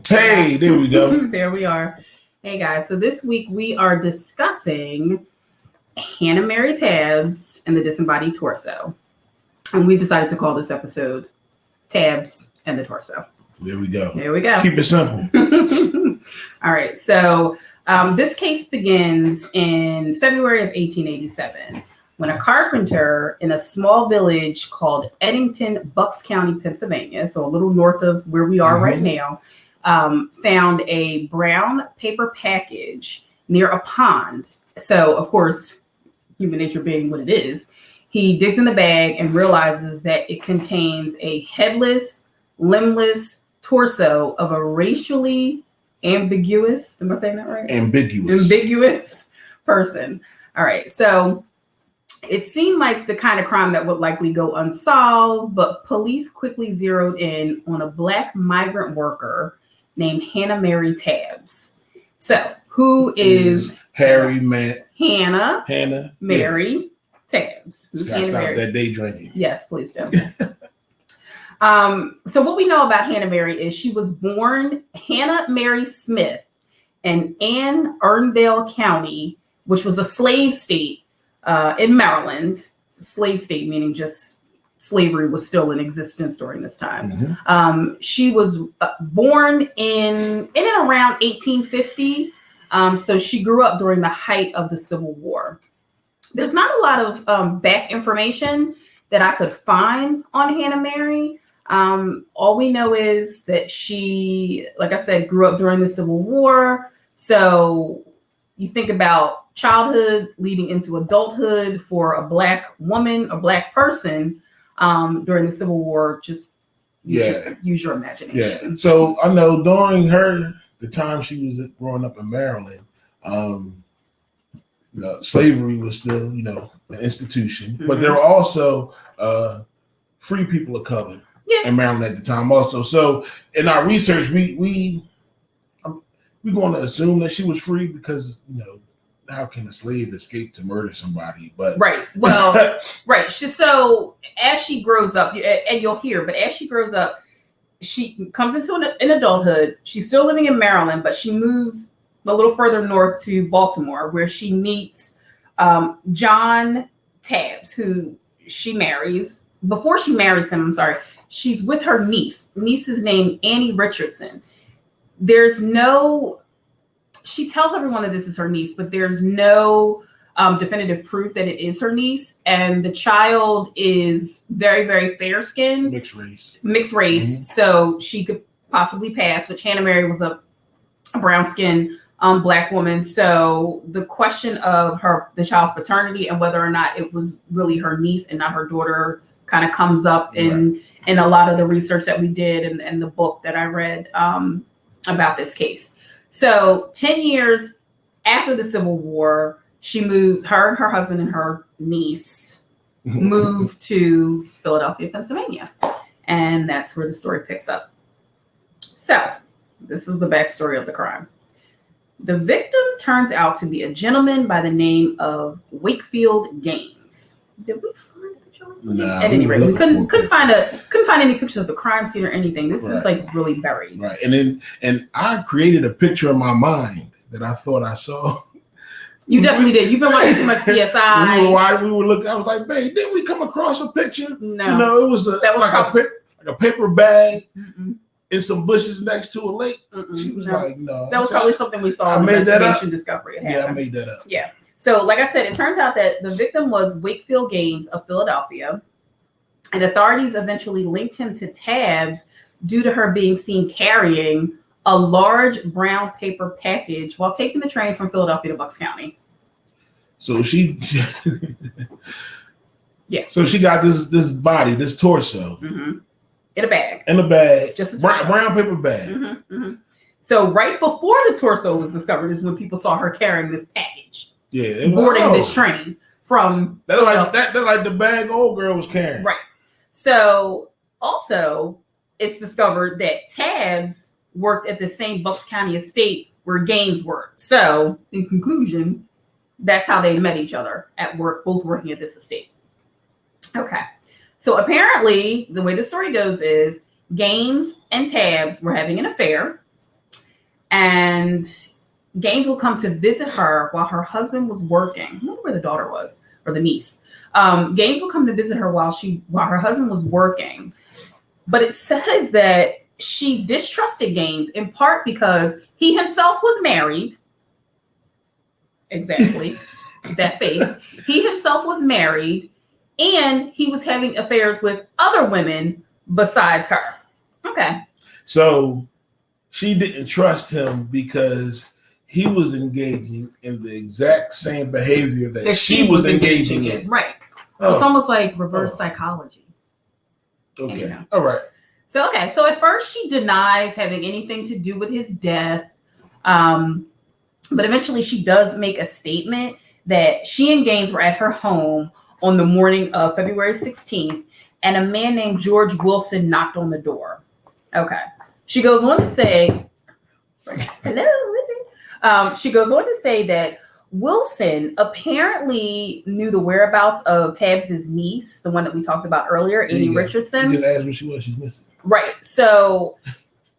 Hey, there we go. There we are. Hey guys, so this week we are discussing Hannah Mary Tabbs and the Disembodied Torso. And we decided to call this episode Tabbs and the Torso. There we go. There we go. Keep it simple. All right, so this case begins in February of 1887 when a carpenter in a small village called Eddington, Bucks County, Pennsylvania, so a little north of where we are right now, found a brown paper package near a pond. So, of course, human nature being what it is, he digs in the bag and realizes that it contains a headless, limbless torso of a racially ambiguous, am I saying that right? Ambiguous person. All right, so it seemed like the kind of crime that would likely go unsolved, but police quickly zeroed in on a Black migrant worker named Hannah Mary Tabbs. So, who is Hannah Mary Tabbs? Gotta stop that day drinking. Yes, please do. So what we know about Hannah Mary is she was born Hannah Mary Smith in Anne Arundel County, which was a slave state in Maryland. It's a slave state, meaning just slavery was still in existence during this time. Mm-hmm. She was born in and around 1850. So she grew up during the height of the Civil War. There's not a lot of back information that I could find on Hannah Mary. All we know is that she, like I said, grew up during the Civil War. So you think about childhood leading into adulthood for a Black woman, a Black person during the Civil War, just use your imagination. Yeah. So I know during the time she was growing up in Maryland, slavery was still, an institution, Mm-hmm. but there were also free people of color in Maryland at the time also. So in our research, we're going to assume that she was free because, how can a slave escape to murder somebody? But right. Well, right. So as she grows up, and you'll hear, but as she grows up, she comes into an adulthood. She's still living in Maryland, but she moves a little further north to Baltimore, where she meets John Tabbs, who she marries. Before she marries him, she's with her niece. Niece is named Annie Richardson. She tells everyone that this is her niece, but there's no definitive proof that it is her niece. And the child is very, very fair skinned. Mixed race. Mm-hmm. So she could possibly pass, which Hannah Mary was a brown skinned Black woman. So the question of the child's paternity and whether or not it was really her niece and not her daughter kind of comes up in a lot of the research that we did and the book that I read about this case. So 10 years after the Civil War, she moves, her and her husband and her niece moved to Philadelphia, Pennsylvania. And that's where the story picks up. So this is the backstory of the crime. The victim turns out to be a gentleman by the name of Wakefield Gaines. Did we find a picture? Nah, at any rate, we couldn't find any pictures of the crime scene or anything. This is like really buried. Right. And I created a picture in my mind that I thought I saw. You definitely did. You've been watching too much CSI. We were looking. I was like, babe, didn't we come across a picture? No. It was a paper bag and some bushes next to a lake. She was like, no. That was probably something we saw in Investigation Discovery. Yeah, I made that up. Yeah. So, like I said, it turns out that the victim was Wakefield Gaines of Philadelphia, and authorities eventually linked him to Tabbs due to her being seen carrying a large brown paper package while taking the train from Philadelphia to Bucks County. So she So she got this body, this torso, in a bag. Just a brown paper bag. So right before the torso was discovered is when people saw her carrying this package. Yeah, boarding this train from that's like the bag old girl was carrying. Right. So also it's discovered that Tabs worked at the same Bucks County estate where Gaines worked. So in conclusion, that's how they met each other at work, both working at this estate. Okay. So apparently the way the story goes is Gaines and Tabs were having an affair, and Gaines will come to visit her while her husband was working. I wonder where the daughter was, or the niece. Gaines will come to visit her while her husband was working. But it says that she distrusted Gaines in part because he himself was married. Exactly. That face. He himself was married, and he was having affairs with other women besides her. Okay. So she didn't trust him because he was engaging in the exact same behavior that she was engaging in. Right. So it's almost like reverse psychology. Okay. Anyhow. All right. So at first she denies having anything to do with his death. But eventually she does make a statement that she and Gaines were at her home on the morning of February 16th, and a man named George Wilson knocked on the door. Okay. She goes on to say, hello, Lizzie. She goes on to say that Wilson apparently knew the whereabouts of Tabs' niece, the one that we talked about earlier, Amy Richardson. You just asked where she was. She's missing. Right. So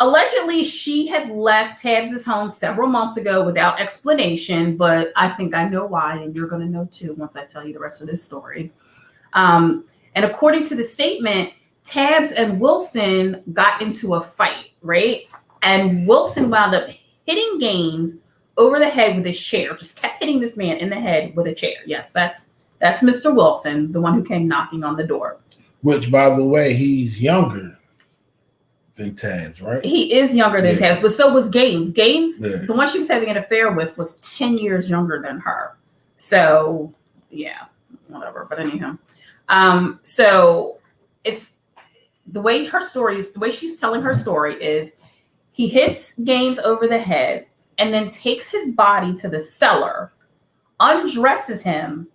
allegedly, she had left Tabs' home several months ago without explanation, but I think I know why, and you're going to know too once I tell you the rest of this story. And according to the statement, Tabs and Wilson got into a fight, right? And Wilson wound up hitting Gaines over the head with his chair, just kept hitting this man in the head with a chair. Yes, that's Mr. Wilson, the one who came knocking on the door. Which, by the way, he's younger than Tabs, right? He is younger than Tabs, but so was Gaines. Gaines, the one she was having an affair with, was 10 years younger than her. So, yeah, whatever. But anyhow, so it's the way she's telling her story is he hits Gaines over the head and then takes his body to the cellar, undresses him,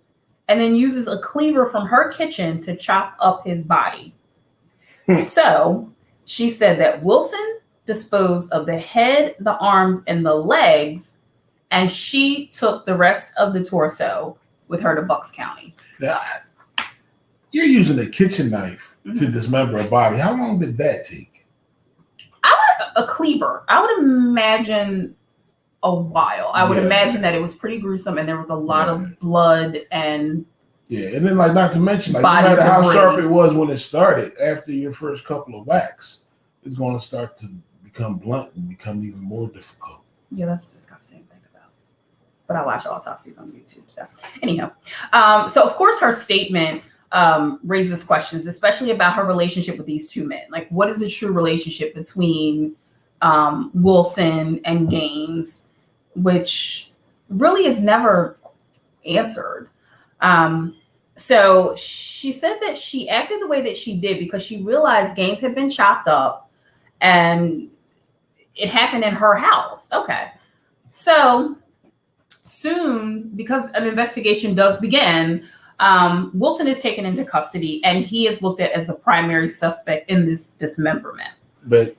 and then uses a cleaver from her kitchen to chop up his body. So she said that Wilson disposed of the head, the arms, and the legs, and she took the rest of the torso with her to Bucks County. Now, you're using a kitchen knife to dismember a body. How long did that take? A cleaver. I would imagine a while. I would imagine that it was pretty gruesome, and there was a lot of blood and and then not to mention, no matter how sharp it was when it started, after your first couple of whacks, it's going to start to become blunt and become even more difficult. Yeah, that's disgusting to think about. But I watch autopsies on YouTube. So anyhow, so of course her statement raises questions, especially about her relationship with these two men. Like, what is the true relationship between Wilson and Gaines, which really is never answered. So she said that she acted the way that she did because she realized Gaines had been chopped up and it happened in her house. Okay. So soon, because an investigation does begin, Wilson is taken into custody and he is looked at as the primary suspect in this dismemberment. But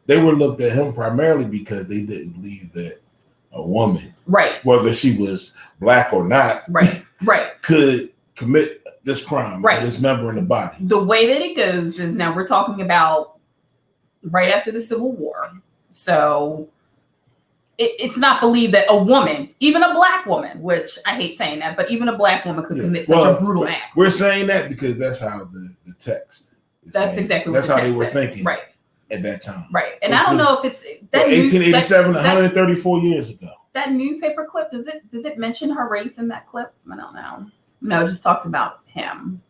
they were looked at him primarily because they didn't believe that a woman, right, whether she was black or not, right, could commit this crime, right, dismembering the body. The way that it goes is, now we're talking about right after the Civil War. So it's not believed that a woman, even a black woman, which I hate saying that, but even a black woman could commit such a brutal act. We're saying that because that's how the text is. That's saying. Exactly what that's the how text they were said. thinking, right, at that time, right. And I don't know if it's that 1887, 134 years ago. That newspaper clip, does it mention her race in that clip? I don't know. No, it just talks about him.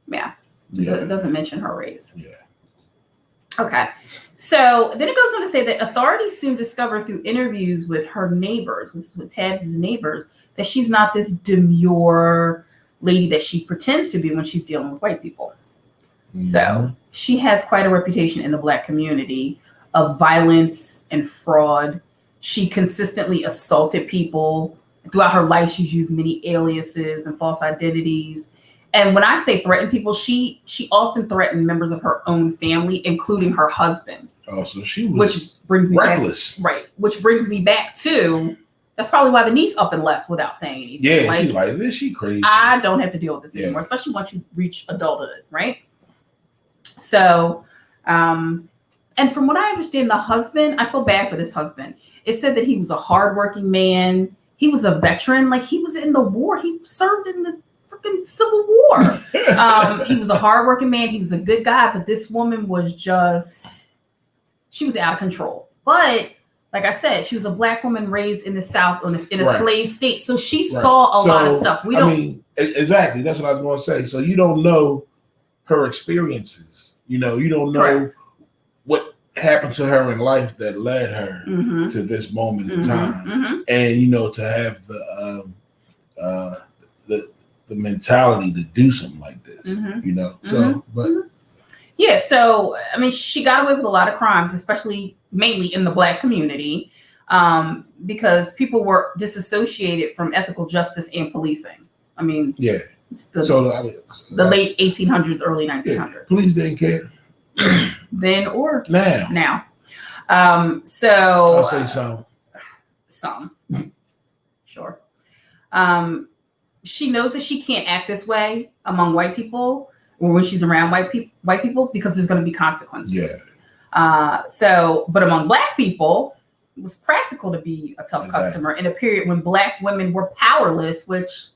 Yeah. It doesn't mention her race. Yeah. Okay. So then it goes on to say that authorities soon discovered through interviews with her neighbors, this is with Tabs' neighbors, that she's not this demure lady that she pretends to be when she's dealing with white people. Mm-hmm. So she has quite a reputation in the Black community of violence and fraud. She consistently assaulted people Throughout her life, she's used many aliases and false identities. And when I say threaten people, she often threatened members of her own family, including her husband. Oh, so she was which brings me reckless. Right. Which brings me back to, that's probably why the niece up and left without saying anything. Yeah, she's like, this, she crazy. I don't have to deal with this anymore, especially once you reach adulthood, right? So, and from what I understand, the husband, I feel bad for this husband. It said that he was a hardworking man. He was a veteran. Like, he was in the war. He served in the freaking Civil War. He was a hardworking man. He was a good guy. But this woman was just, she was out of control. But like I said, she was a Black woman raised in the South in a slave state. So she saw a lot of stuff. Exactly. That's what I was going to say. So you don't know her experiences. You don't know what happened to her in life that led her to this moment in time, and to have the mentality to do something like this. So I mean, she got away with a lot of crimes, especially mainly in the Black community, because people were disassociated from ethical justice and policing. I mean, the late 1800s, early 1900s. Police didn't care. Then or now. So I'll say some. Sure. She knows that she can't act this way among white people or when she's around white people because there's going to be consequences. But among Black people, it was practical to be a tough customer in a period when Black women were powerless, which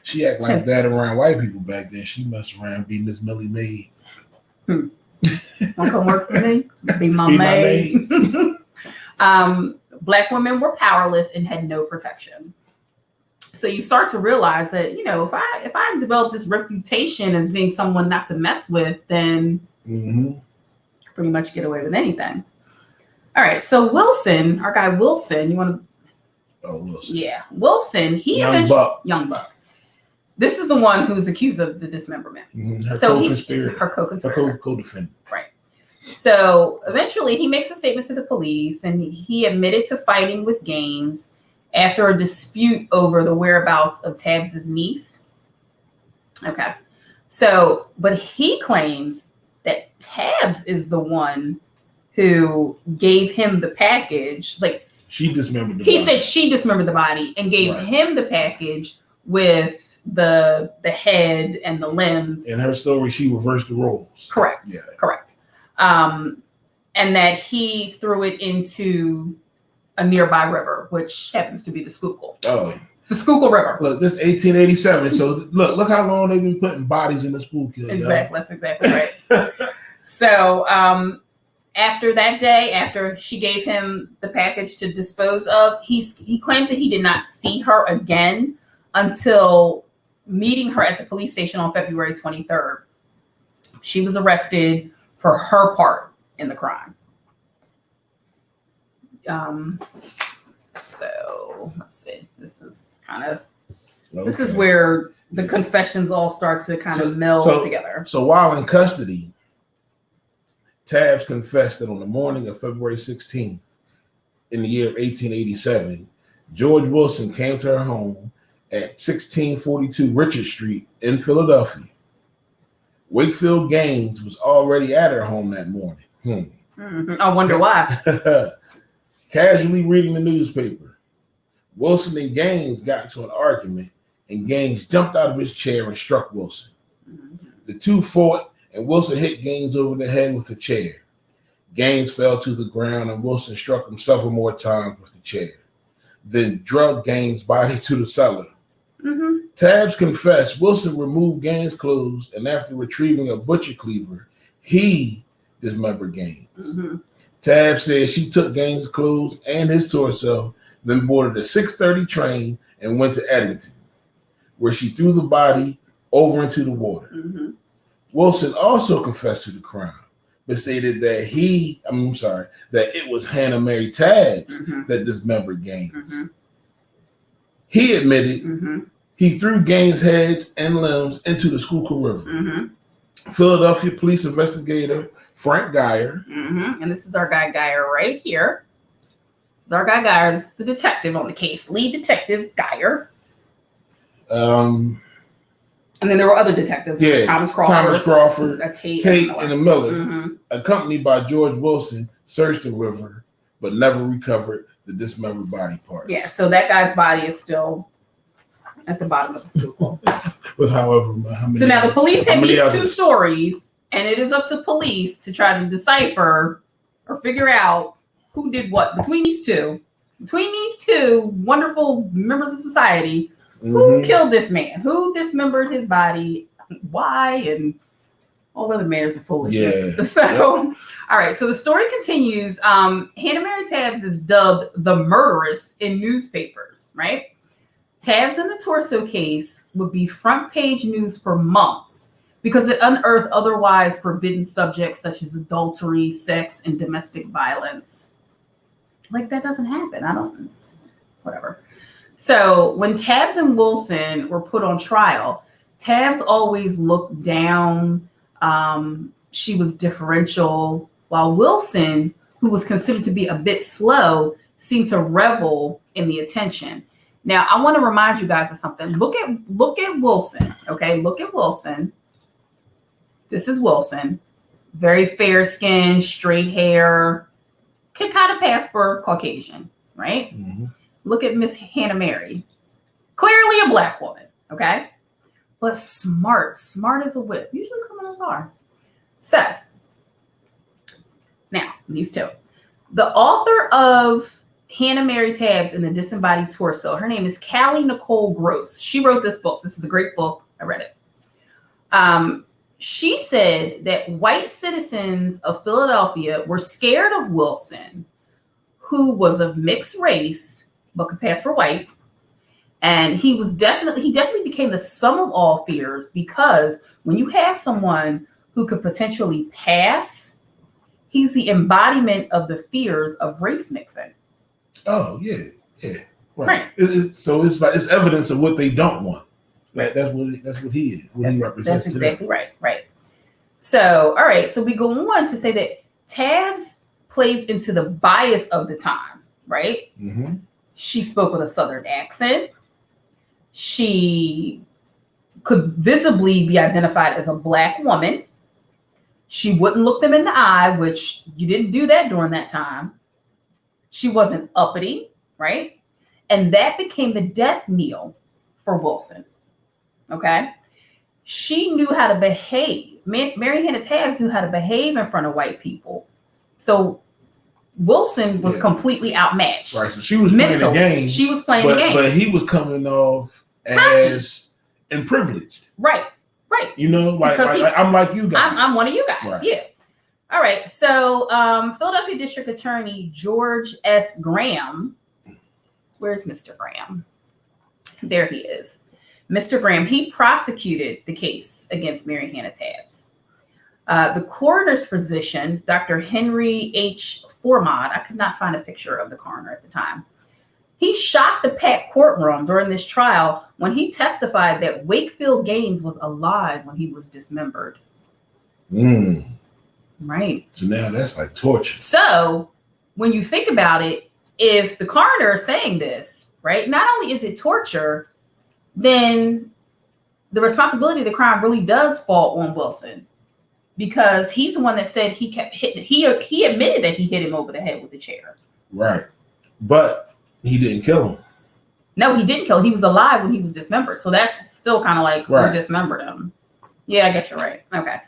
she acted like that around white people back then. She messed around being this Millie maid. Don't come work for me. Be my maid. Black women were powerless and had no protection. So you start to realize that, if I develop this reputation as being someone not to mess with, then pretty much get away with anything. All right. So Wilson, our guy Wilson, you want to? Oh, Wilson. Yeah, Wilson. Young Buck. This is the one who's accused of the dismemberment. Her co-conspirator. Her co-conspirator. Her co-defendant. Right. So eventually he makes a statement to the police and he admitted to fighting with Gaines after a dispute over the whereabouts of Tabbs's niece. Okay. So, but he claims that Tabbs is the one who gave him the package. Like, she dismembered the body. He said she dismembered the body and gave him the package with the head and the limbs. In her story, she reversed the roles. Correct. Yeah. Correct. And that he threw it into a nearby river, which happens to be the Schuylkill. Oh. The Schuylkill River. Look, this is 1887. So look how long they've been putting bodies in the Schuylkill. Exactly. That's exactly right. So after that day, after she gave him the package to dispose of, he claims that he did not see her again until meeting her at the police station on February 23rd. She was arrested for her part in the crime. So let's see. This is where the confessions all start to kind of meld together. So while in custody, Tabbs confessed that on the morning of February 16th in the year of 1887, George Wilson came to her home at 1642 Richard Street in Philadelphia. Wakefield Gaines was already at her home that morning. I wonder why. Casually reading the newspaper, Wilson and Gaines got into an argument, and Gaines jumped out of his chair and struck Wilson. The two fought, and Wilson hit Gaines over the head with a chair. Gaines fell to the ground, and Wilson struck him several more times with the chair, then dragged Gaines' body to the cellar. Tabbs confessed Wilson removed Gaines' clothes, and after retrieving a butcher cleaver, he dismembered Gaines. Tabbs said she took Gaines' clothes and his torso, then boarded a 6:30 train and went to Eddington, where she threw the body over into the water. Wilson also confessed to the crime, but stated that that it was Hannah Mary Tabbs that dismembered Gaines. He admitted he threw Gaines' heads and limbs into the Schuylkill River. Philadelphia police investigator Frank Geyer. And this is our guy Geyer right here. This is our guy Geyer. This is the detective on the case. Lead detective Geyer. And then there were other detectives. Yeah, Thomas Crawford, Tate and a Miller, accompanied by George Wilson, searched the river, but never recovered the dismembered body parts. Yeah, so that guy's body is still at the bottom of the stool. With however how many. So now the police have these two stories, and it is up to police to try to decipher or figure out who did what between these two wonderful members of society. Who killed this man? Who dismembered his body? Why? And all other matters of foolishness. Yeah. So, all right. So the story continues. Hannah Mary Tabbs is dubbed the murderess in newspapers, right? Tabbs in the torso case would be front page news for months because it unearthed otherwise forbidden subjects such as adultery, sex, and domestic violence. Like that doesn't happen. Whatever. So when Tabbs and Wilson were put on trial, Tabbs always looked down. She was differential, while Wilson, who was considered to be a bit slow, seemed to revel in the attention. Now, I want to remind you guys of something. Look at Wilson, okay? Look at Wilson. This is Wilson. Very fair-skinned, straight hair. Can kind of pass for Caucasian, right? Mm-hmm. Look at Miss Hannah Mary. Clearly a black woman, okay? But smart as a whip. Usually criminals are. So, now, these two. The author of Hannah Mary Tabbs and the Disembodied Torso, her name is Callie Nicole Gross. She wrote this book. This is a great book. I read it. She said that white citizens of Philadelphia were scared of Wilson, who was of mixed race, but could pass for white. And he definitely became the sum of all fears because when you have someone who could potentially pass, he's the embodiment of the fears of race mixing. Oh, yeah. Right. So it's like it's evidence of what they don't want. That's what he is. What he represents. That's exactly right. So, all right. So we go on to say that Tabbs plays into the bias of the time, right? Mm-hmm. She spoke with a Southern accent. She could visibly be identified as a black woman. She wouldn't look them in the eye, which you didn't do that during that time. She wasn't uppity, right? And that became the death knell for Wilson. Okay? She knew how to behave. Mary Hannah Tabbs knew how to behave in front of white people. So Wilson was completely outmatched. Right. So she was playing the game. She was playing the game. But he was coming off as and privileged. Right. You know, like I'm like you guys. I'm one of you guys. Right. Yeah. All right. So Philadelphia District Attorney George S. Graham. Where's Mr. Graham? There he is. Mr. Graham, he prosecuted the case against Mary Hannah Tabbs. The coroner's physician, Dr. Henry H. Formod, I could not find a picture of the coroner at the time. He shocked the packed courtroom during this trial when he testified that Wakefield Gaines was alive when he was dismembered. Right. So now that's like torture. So when you think about it, if the coroner is saying this, right, not only is it torture, then the responsibility of the crime really does fall on Wilson. Because he's the one that said he kept hitting. He admitted that he hit him over the head with the chair. Right. But he didn't kill him. No, he didn't kill him. He was alive when he was dismembered. So that's still kind of like who dismembered him. Yeah, I guess you're right. Okay.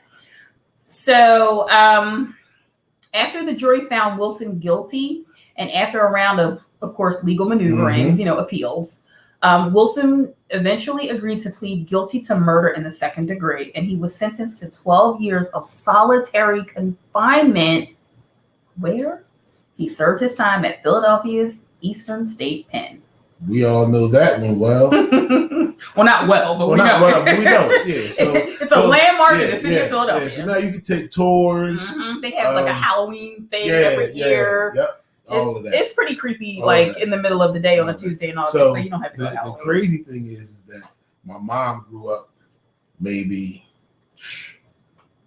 So after the jury found Wilson guilty and after a round of course, legal maneuverings, appeals, Wilson eventually agreed to plead guilty to murder in the second degree, and he was sentenced to 12 years of solitary confinement, where he served his time at Philadelphia's Eastern State Pen. We all know that one well. Well, not well, but we know. But we know it. Yeah, so it's a landmark in the city of Philadelphia. Yeah, so now you can take tours. Mm-hmm. They have like a Halloween thing every year. Yep. All of that. It's pretty creepy, like in the middle of the day on a Tuesday and all that. So you don't have to go out. The crazy thing is that my mom grew up maybe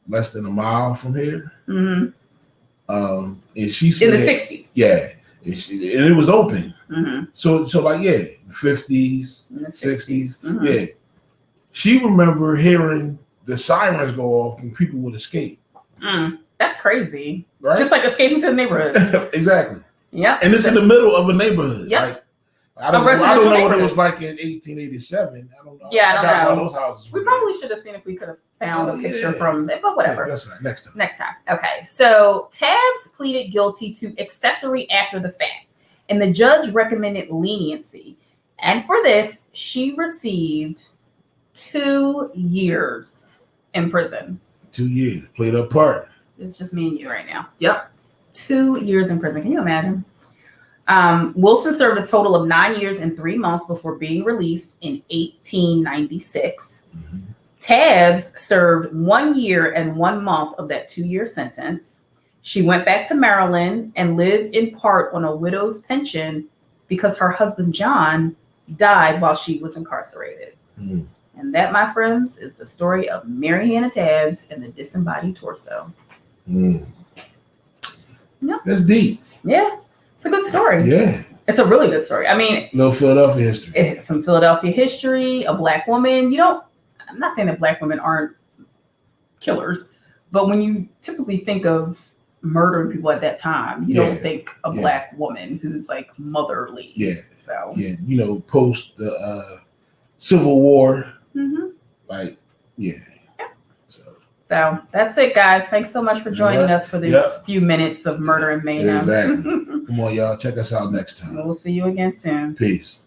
less than a mile from here. Mm-hmm. And she said in the 60s. Yeah. and it was open. Mm-hmm. So like, yeah, 50s, 60s. Mm-hmm. Yeah. She remember hearing the sirens go off when people would escape. That's crazy. Right? Just like escaping to the neighborhood. Exactly. Yeah. And it's in the middle of a neighborhood. Yep. Like, I don't know what it was like in 1887. I don't know. Yeah, I don't know. Those houses we probably should have seen if we could have found a picture from it, but whatever. Yeah, that's right. Next time. Okay. So Tabbs pleaded guilty to accessory after the fact, and the judge recommended leniency. And for this, she received 2 years in prison. 2 years. Played a part. It's just me and you right now. Yep. 2 years in prison. Can you imagine? Wilson served a total of 9 years and 3 months before being released in 1896. Mm-hmm. Tabbs served 1 year and 1 month of that 2-year sentence. She went back to Maryland and lived in part on a widow's pension because her husband, John, died while she was incarcerated. Mm. And that, my friends, is the story of Mary Hannah Tabbs and the disembodied torso. Mm. Yeah. That's deep. Yeah. It's a good story. Yeah. It's a really good story. I mean, no Philadelphia history. It's some Philadelphia history, a Black woman. I'm not saying that Black women aren't killers, but when you typically think of murdering people at that time, you don't think a Black woman who's like motherly. Yeah. So, post the Civil War. Mm-hmm. Like, yeah. So that's it, guys. Thanks so much for joining us for these few minutes of murder and mayhem. Exactly. Come on, y'all. Check us out next time. We'll see you again soon. Peace.